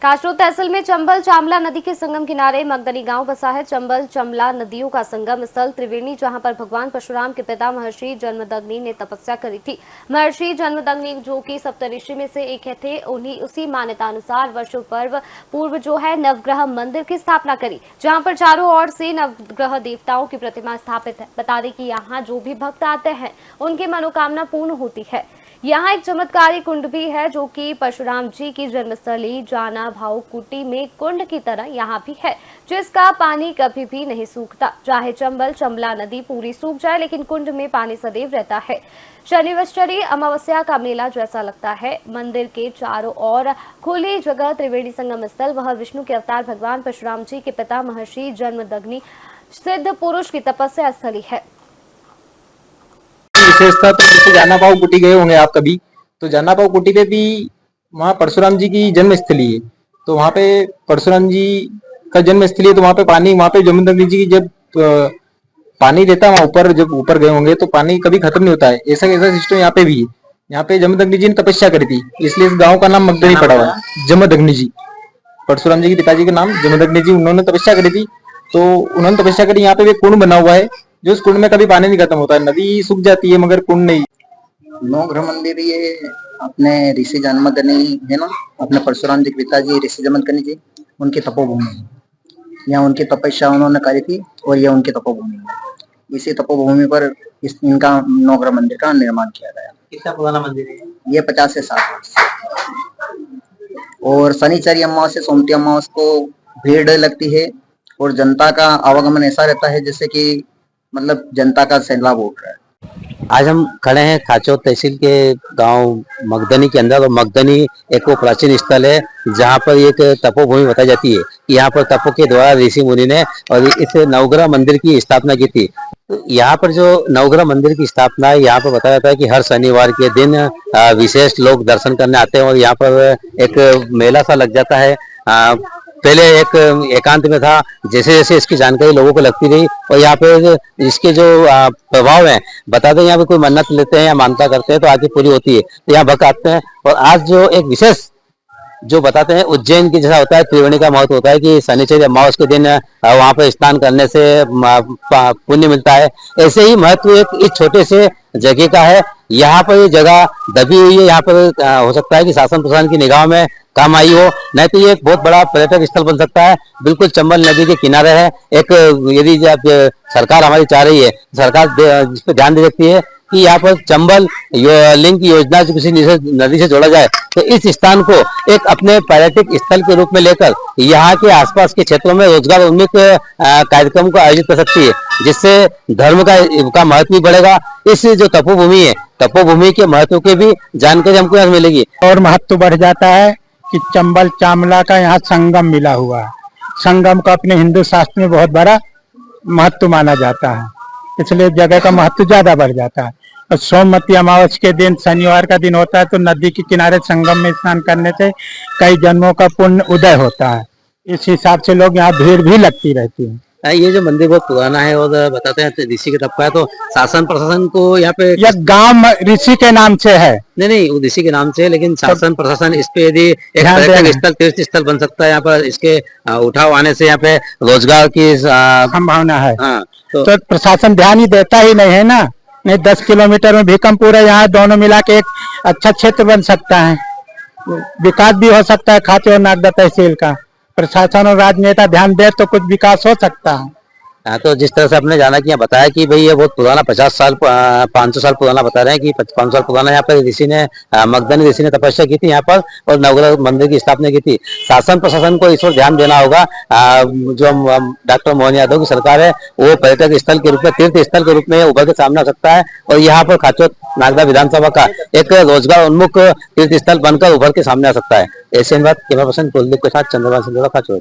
काचो तहसील में चंबल चामला नदी के संगम किनारे मगदनी गांव बसा है। चंबल चमला नदियों का संगम स्थल त्रिवेणी, जहां पर भगवान परशुराम के पिता महर्षि जन्मदग्नि ने तपस्या करी थी। महर्षि जन्मदग्नि जो कि सप्तऋषि में से एक थे, उन्हीं उसी मान्यता अनुसार वर्षों पूर्व जो है नवग्रह मंदिर की स्थापना करी, जहां पर चारों ओर से नवग्रह देवताओं की प्रतिमा स्थापित है। बता दें कि यहाँ जो भी भक्त आते हैं उनकी मनोकामना पूर्ण होती है। यहाँ एक चमत्कारी कुंड भी है जो कि परशुराम जी की जन्मस्थली जाना भाव कुटी में कुंड की तरह यहाँ भी है, जिसका पानी कभी भी नहीं सूखता। चाहे चंबल चमला नदी पूरी सूख जाए, लेकिन कुंड में पानी सदैव रहता है। शनिश्चरी अमावस्या का मेला जैसा लगता है। मंदिर के चारों ओर खुली जगह त्रिवेणी संगम स्थल, वह विष्णु के अवतार भगवान परशुराम जी के पिता महर्षि जन्मदग्नि सिद्ध पुरुष की तपस्या स्थली है। विशेषता तो जैसे जाना पाव कुटी गए होंगे आप कभी, तो जाना पाव कुटी पे भी वहाँ परशुराम जी की जन्म स्थली है। तो वहाँ पे परशुराम जी का जन्म स्थली है, तो वहाँ पे पानी, वहाँ पे जमदग्नि जी की जब पानी रहता है वहाँ ऊपर, जब ऊपर गए होंगे तो पानी कभी खत्म नहीं होता है। ऐसा ऐसा सिस्टम यहाँ पे भी है। यहाँ पे जमदग्नि जी ने तपस्या करी थी, इसलिए इस गाँव का नाम मगदनी पड़ा हुआ है। जमदग्नि जी, परशुराम जी के पिताजी का नाम जमदग्नि जी, उन्होंने तपस्या करी थी। तो उन्होंने तपस्या करी, यहाँ पे एक कुंड बना हुआ है, जो उस कुंड में कभी पानी नहीं खत्म होता है। नदी सूख जाती है मगर कुंड नहीं। नवग्रह मंदिर ये अपने ऋषि जन्मदग्नि है ना, अपने परशुराम जी के पिताजी ऋषि जन्मदग्नि जी, उनकी तपोभूमि है। यहाँ उनकी तपस्या उन्होंने करी थी और ये उनकी तपोभूमि है। इसी तपोभूमि पर इनका नवग्रह मंदिर का निर्माण किया गया। कितना पुराना मंदिर है ये? 50 से 60 वर्ष। और शनिचरी अमावस्या सोमती अमावस्या को भीड़ लगती है और जनता का आवागमन ऐसा रहता है जैसे कि मतलब जनता का सैलाब उठ रहा है। आज हम खड़े हैं काचो तहसील के गांव मगदनी के अंदर, और मगदनी एक वो प्राचीन स्थल है जहां पर एक तपोभूमि बताई जाती है कि यहाँ पर तपो के द्वारा ऋषि मुनि ने और इस नवग्रह मंदिर की स्थापना की थी। तो यहाँ पर जो नवग्रह मंदिर की स्थापना है, यहाँ पर बताया जाता है कि हर शनिवार के दिन विशेष लोग दर्शन करने आते हैं और यहाँ पर एक मेला सा लग जाता है। पहले एक एकांत में था, जैसे जैसे इसकी जानकारी लोगों को लगती रही और यहाँ पे इसके जो प्रभाव है बताते हैं। यहाँ पे कोई मन्नत लेते हैं या मानता करते हैं तो आगे पूरी होती है, तो यहाँ भक्त आते हैं। और आज जो एक विशेष जो बताते हैं उज्जैन की जैसा होता है, त्रिवेणी का महत्व होता है कि शनिचरी अमावस्या के दिन वहां पर स्नान करने से पुण्य मिलता है। ऐसे ही महत्व एक इस छोटे से जगह का है। यहाँ पर ये जगह दबी हुई है, यहाँ पर हो सकता है कि शासन प्रशासन की निगाह में काम आई हो, नहीं तो ये एक बहुत बड़ा पर्यटक स्थल बन सकता है। बिल्कुल चंबल नदी के किनारे है। एक यदि सरकार हमारी चाह रही है, सरकार इस पर ध्यान दे सकती है कि यहाँ पर चंबल लिंक योजना से किसी नदी से जोड़ा जाए, तो इस स्थान को एक अपने पर्यटक स्थल के रूप में लेकर यहाँ के आसपास के क्षेत्रों में रोजगार उन्मुख कार्यक्रम को आयोजित कर सकती है, जिससे धर्म का महत्व भी बढ़ेगा। इस जो तपोभूमि है, तपोभूमि के महत्व की भी जानकारी हमको यहाँ मिलेगी और महत्व बढ़ जाता है कि चंबल चामला का यहाँ संगम मिला हुआ है। संगम का अपने हिंदू शास्त्र में बहुत बड़ा महत्व माना जाता है, इसलिए जगह का महत्व ज्यादा बढ़ जाता है। और सोमवती अमावस्या के दिन शनिवार का दिन होता है, तो नदी के किनारे संगम में स्नान करने से कई जन्मों का पुण्य उदय होता है। इस हिसाब से लोग यहाँ भीड़ भी लगती रहती है। ये जो मंदिर बहुत पुराना है और बताते हैं ऋषि के तब का है, तो शासन प्रशासन को यहाँ पे यह गांव ऋषि के नाम से है। नहीं, वो ऋषि के नाम से है, लेकिन शासन प्रशासन इस पे यदि एक पर्यटक स्थल, तीर्थ स्थल बन सकता है, यहाँ पर इसके उठाव आने से यहाँ पे रोजगार की संभावना है। हाँ, तो प्रशासन ध्यान ही देता ही नहीं है ना। नहीं, 10 किलोमीटर में भीकमपुर है, यहाँ दोनों मिला के एक अच्छा क्षेत्र बन सकता है, विकास भी हो सकता है खाते और नागदा तहसील का। प्रशासन और राजनेता ध्यान दे तो कुछ विकास हो सकता है। हाँ, तो जिस तरह से आपने जाना कि यहाँ बताया कि भाई ये बहुत पुराना 50 साल 500 साल पुराना बता रहे हैं कि 500 साल पुराना यहाँ पर ऋषि ने मगदनी ऋषि ने तपस्या की थी यहाँ पर और नवग्रह मंदिर की स्थापना की थी। शासन प्रशासन को इस पर ध्यान देना होगा। जो डॉक्टर मोहन यादव की सरकार है, वो पर्यटक स्थल के रूप में, तीर्थ स्थल के रूप में उभर के सामने आ सकता है और यहाँ पर खाचो नागदा विधानसभा का एक रोजगार उन्मुख तीर्थ स्थल बनकर उभर के सामने आ सकता है। ऐसे बात कैमरा पर्सन कुलदीप के साथ चंद्रभान सिंह खाचो।